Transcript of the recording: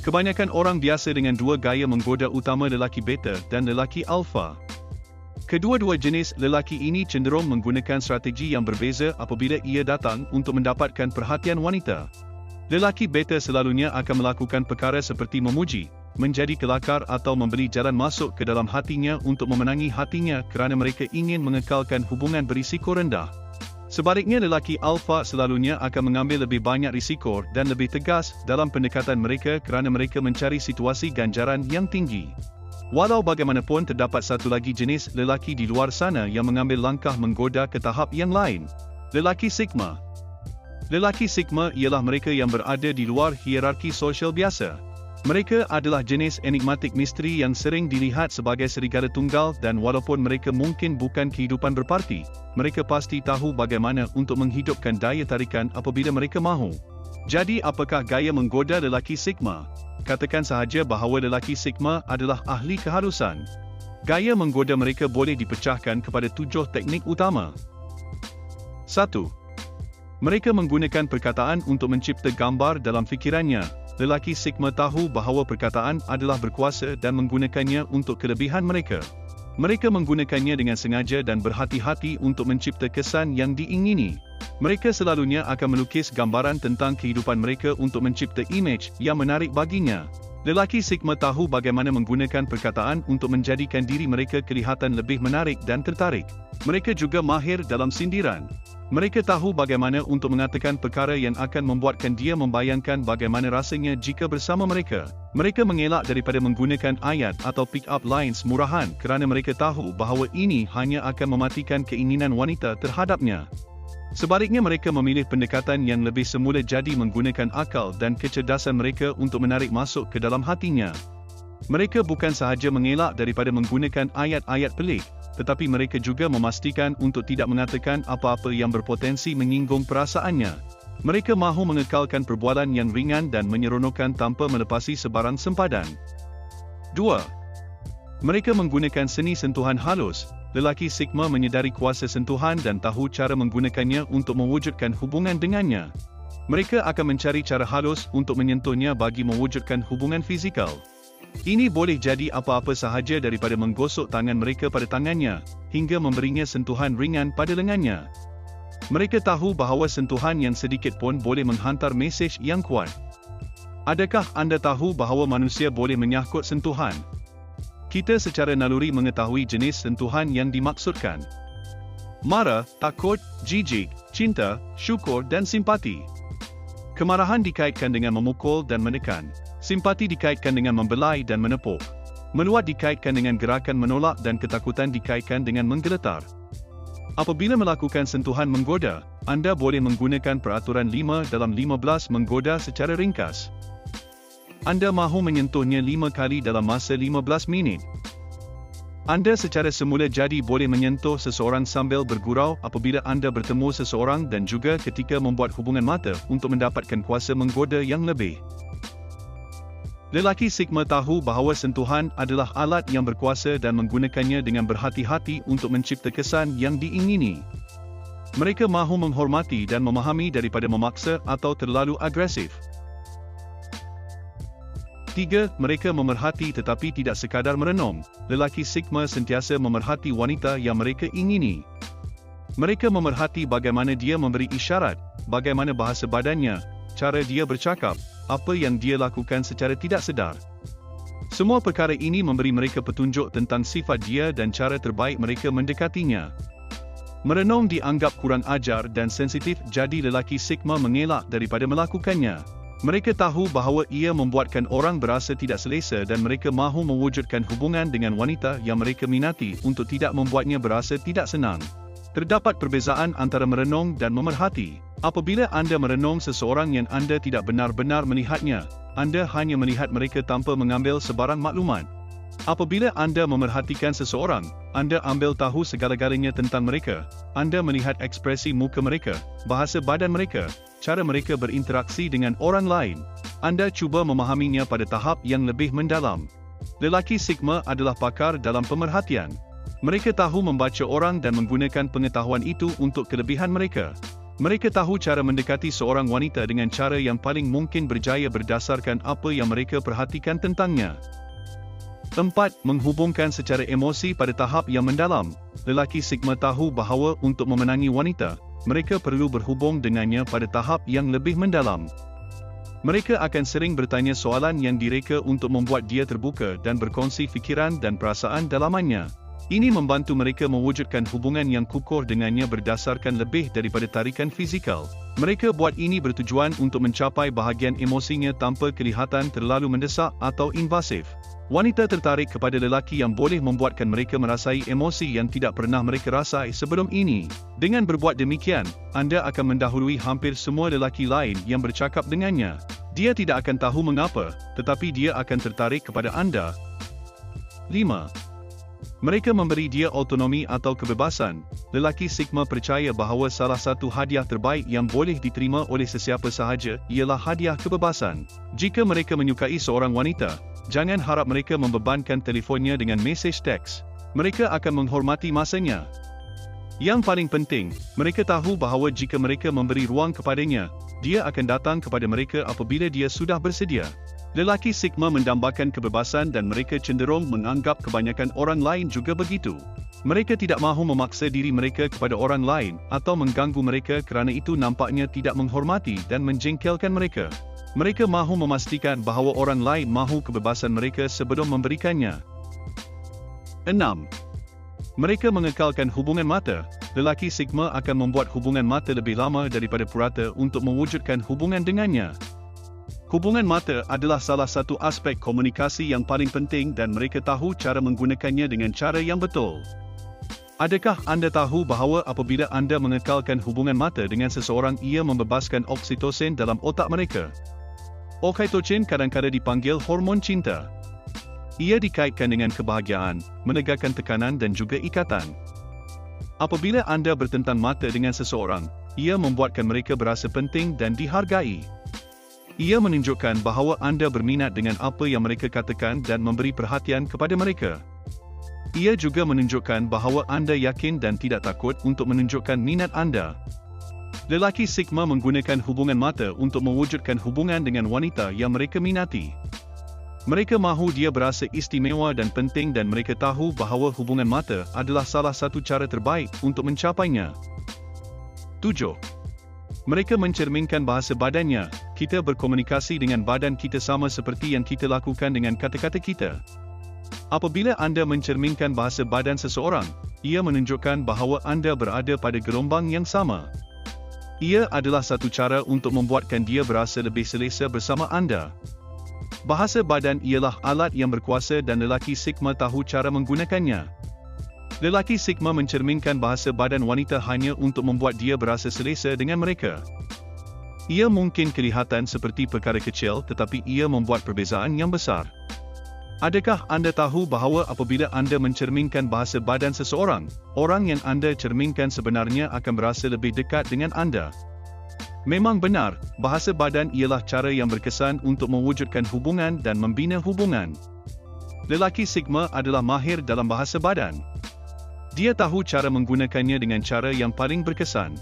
Kebanyakan orang biasa dengan dua gaya menggoda utama, lelaki beta dan lelaki alfa. Kedua-dua jenis lelaki ini cenderung menggunakan strategi yang berbeza apabila ia datang untuk mendapatkan perhatian wanita. Lelaki beta selalunya akan melakukan perkara seperti memuji, menjadi kelakar atau memberi jalan masuk ke dalam hatinya untuk memenangi hatinya kerana mereka ingin mengekalkan hubungan berisiko rendah. Sebaliknya, lelaki alfa selalunya akan mengambil lebih banyak risiko dan lebih tegas dalam pendekatan mereka kerana mereka mencari situasi ganjaran yang tinggi. Walau bagaimanapun, terdapat satu lagi jenis lelaki di luar sana yang mengambil langkah menggoda ke tahap yang lain. Lelaki Sigma. Lelaki Sigma ialah mereka yang berada di luar hierarki sosial biasa. Mereka adalah jenis enigmatik misteri yang sering dilihat sebagai serigala tunggal, dan walaupun mereka mungkin bukan kehidupan berparti, mereka pasti tahu bagaimana untuk menghidupkan daya tarikan apabila mereka mahu. Jadi, apakah gaya menggoda lelaki Sigma? Katakan sahaja bahawa lelaki Sigma adalah ahli kehalusan. Gaya menggoda mereka boleh dipecahkan kepada 7 teknik utama. 1. Mereka menggunakan perkataan untuk mencipta gambar dalam fikirannya. Lelaki Sigma tahu bahawa perkataan adalah berkuasa dan menggunakannya untuk kelebihan mereka. Mereka menggunakannya dengan sengaja dan berhati-hati untuk mencipta kesan yang diingini. Mereka selalunya akan melukis gambaran tentang kehidupan mereka untuk mencipta imej yang menarik baginya. Lelaki Sigma tahu bagaimana menggunakan perkataan untuk menjadikan diri mereka kelihatan lebih menarik dan tertarik. Mereka juga mahir dalam sindiran. Mereka tahu bagaimana untuk mengatakan perkara yang akan membuatkan dia membayangkan bagaimana rasanya jika bersama mereka. Mereka mengelak daripada menggunakan ayat atau pick-up lines murahan kerana mereka tahu bahawa ini hanya akan mematikan keinginan wanita terhadapnya. Sebaliknya, mereka memilih pendekatan yang lebih semula, jadi menggunakan akal dan kecerdasan mereka untuk menarik masuk ke dalam hatinya. Mereka bukan sahaja mengelak daripada menggunakan ayat-ayat pelik, tetapi mereka juga memastikan untuk tidak mengatakan apa-apa yang berpotensi menyinggung perasaannya. Mereka mahu mengekalkan perbualan yang ringan dan menyeronokkan tanpa melepasi sebarang sempadan. 2. Mereka menggunakan seni sentuhan halus. Lelaki Sigma menyedari kuasa sentuhan dan tahu cara menggunakannya untuk mewujudkan hubungan dengannya. Mereka akan mencari cara halus untuk menyentuhnya bagi mewujudkan hubungan fizikal. Ini boleh jadi apa-apa sahaja daripada menggosok tangan mereka pada tangannya, hingga memberinya sentuhan ringan pada lengannya. Mereka tahu bahawa sentuhan yang sedikit pun boleh menghantar mesej yang kuat. Adakah anda tahu bahawa manusia boleh menyahkut sentuhan? Kita secara naluri mengetahui jenis sentuhan yang dimaksudkan. Marah, takut, jijik, cinta, syukur dan simpati. Kemarahan dikaitkan dengan memukul dan menekan. Simpati dikaitkan dengan membelai dan menepuk. Meluat dikaitkan dengan gerakan menolak dan ketakutan dikaitkan dengan menggeletar. Apabila melakukan sentuhan menggoda, anda boleh menggunakan peraturan 5 dalam 15 menggoda secara ringkas. Anda mahu menyentuhnya 5 kali dalam masa 15 minit. Anda secara semula jadi boleh menyentuh seseorang sambil bergurau apabila anda bertemu seseorang dan juga ketika membuat hubungan mata untuk mendapatkan kuasa menggoda yang lebih. Lelaki Sigma tahu bahawa sentuhan adalah alat yang berkuasa dan menggunakannya dengan berhati-hati untuk mencipta kesan yang diingini. Mereka mahu menghormati dan memahami daripada memaksa atau terlalu agresif. 3. Mereka memerhati tetapi tidak sekadar merenung. Lelaki Sigma sentiasa memerhati wanita yang mereka ingini. Mereka memerhati bagaimana dia memberi isyarat, bagaimana bahasa badannya, cara dia bercakap, apa yang dia lakukan secara tidak sedar. Semua perkara ini memberi mereka petunjuk tentang sifat dia dan cara terbaik mereka mendekatinya. Merenung dianggap kurang ajar dan sensitif, jadi lelaki Sigma mengelak daripada melakukannya. Mereka tahu bahawa ia membuatkan orang berasa tidak selesa dan mereka mahu mewujudkan hubungan dengan wanita yang mereka minati untuk tidak membuatnya berasa tidak senang. Terdapat perbezaan antara merenung dan memerhati. Apabila anda merenung seseorang yang anda tidak benar-benar melihatnya, anda hanya melihat mereka tanpa mengambil sebarang maklumat. Apabila anda memerhatikan seseorang, anda ambil tahu segala-galanya tentang mereka. Anda melihat ekspresi muka mereka, bahasa badan mereka, cara mereka berinteraksi dengan orang lain. Anda cuba memahaminya pada tahap yang lebih mendalam. Lelaki Sigma adalah pakar dalam pemerhatian. Mereka tahu membaca orang dan menggunakan pengetahuan itu untuk kelebihan mereka. Mereka tahu cara mendekati seorang wanita dengan cara yang paling mungkin berjaya berdasarkan apa yang mereka perhatikan tentangnya. 4. Menghubungkan secara emosi pada tahap yang mendalam. Lelaki Sigma tahu bahawa untuk memenangi wanita, mereka perlu berhubung dengannya pada tahap yang lebih mendalam. Mereka akan sering bertanya soalan yang direka untuk membuat dia terbuka dan berkongsi fikiran dan perasaan dalamannya. Ini membantu mereka mewujudkan hubungan yang kukuh dengannya berdasarkan lebih daripada tarikan fizikal. Mereka buat ini bertujuan untuk mencapai bahagian emosinya tanpa kelihatan terlalu mendesak atau invasif. Wanita tertarik kepada lelaki yang boleh membuatkan mereka merasai emosi yang tidak pernah mereka rasai sebelum ini. Dengan berbuat demikian, anda akan mendahului hampir semua lelaki lain yang bercakap dengannya. Dia tidak akan tahu mengapa, tetapi dia akan tertarik kepada anda. 5. Mereka memberi dia autonomi atau kebebasan. Lelaki Sigma percaya bahawa salah satu hadiah terbaik yang boleh diterima oleh sesiapa sahaja ialah hadiah kebebasan. Jika mereka menyukai seorang wanita, jangan harap mereka membebankan telefonnya dengan mesej teks. Mereka akan menghormati masanya. Yang paling penting, mereka tahu bahawa jika mereka memberi ruang kepadanya, dia akan datang kepada mereka apabila dia sudah bersedia. Lelaki Sigma mendambakan kebebasan dan mereka cenderung menganggap kebanyakan orang lain juga begitu. Mereka tidak mahu memaksa diri mereka kepada orang lain atau mengganggu mereka kerana itu nampaknya tidak menghormati dan menjengkelkan mereka. Mereka mahu memastikan bahawa orang lain mahu kebebasan mereka sebelum memberikannya. 6. Mereka mengekalkan hubungan mata. Lelaki Sigma akan membuat hubungan mata lebih lama daripada purata untuk mewujudkan hubungan dengannya. Hubungan mata adalah salah satu aspek komunikasi yang paling penting dan mereka tahu cara menggunakannya dengan cara yang betul. Adakah anda tahu bahawa apabila anda mengekalkan hubungan mata dengan seseorang ia membebaskan oksitosin dalam otak mereka? Oksitosin kadang-kadang dipanggil hormon cinta. Ia dikaitkan dengan kebahagiaan, menegakkan tekanan dan juga ikatan. Apabila anda bertentang mata dengan seseorang, ia membuatkan mereka berasa penting dan dihargai. Ia menunjukkan bahawa anda berminat dengan apa yang mereka katakan dan memberi perhatian kepada mereka. Ia juga menunjukkan bahawa anda yakin dan tidak takut untuk menunjukkan minat anda. Lelaki Sigma menggunakan hubungan mata untuk mewujudkan hubungan dengan wanita yang mereka minati. Mereka mahu dia berasa istimewa dan penting dan mereka tahu bahawa hubungan mata adalah salah satu cara terbaik untuk mencapainya. 7. Mereka mencerminkan bahasa badannya. Kita berkomunikasi dengan badan kita sama seperti yang kita lakukan dengan kata-kata kita. Apabila anda mencerminkan bahasa badan seseorang, ia menunjukkan bahawa anda berada pada gelombang yang sama. Ia adalah satu cara untuk membuatkan dia berasa lebih selesa bersama anda. Bahasa badan ialah alat yang berkuasa dan lelaki Sigma tahu cara menggunakannya. Lelaki Sigma mencerminkan bahasa badan wanita hanya untuk membuat dia berasa selesa dengan mereka. Ia mungkin kelihatan seperti perkara kecil tetapi ia membuat perbezaan yang besar. Adakah anda tahu bahawa apabila anda mencerminkan bahasa badan seseorang, orang yang anda cerminkan sebenarnya akan berasa lebih dekat dengan anda? Memang benar, bahasa badan ialah cara yang berkesan untuk mewujudkan hubungan dan membina hubungan. Lelaki Sigma adalah mahir dalam bahasa badan. Dia tahu cara menggunakannya dengan cara yang paling berkesan.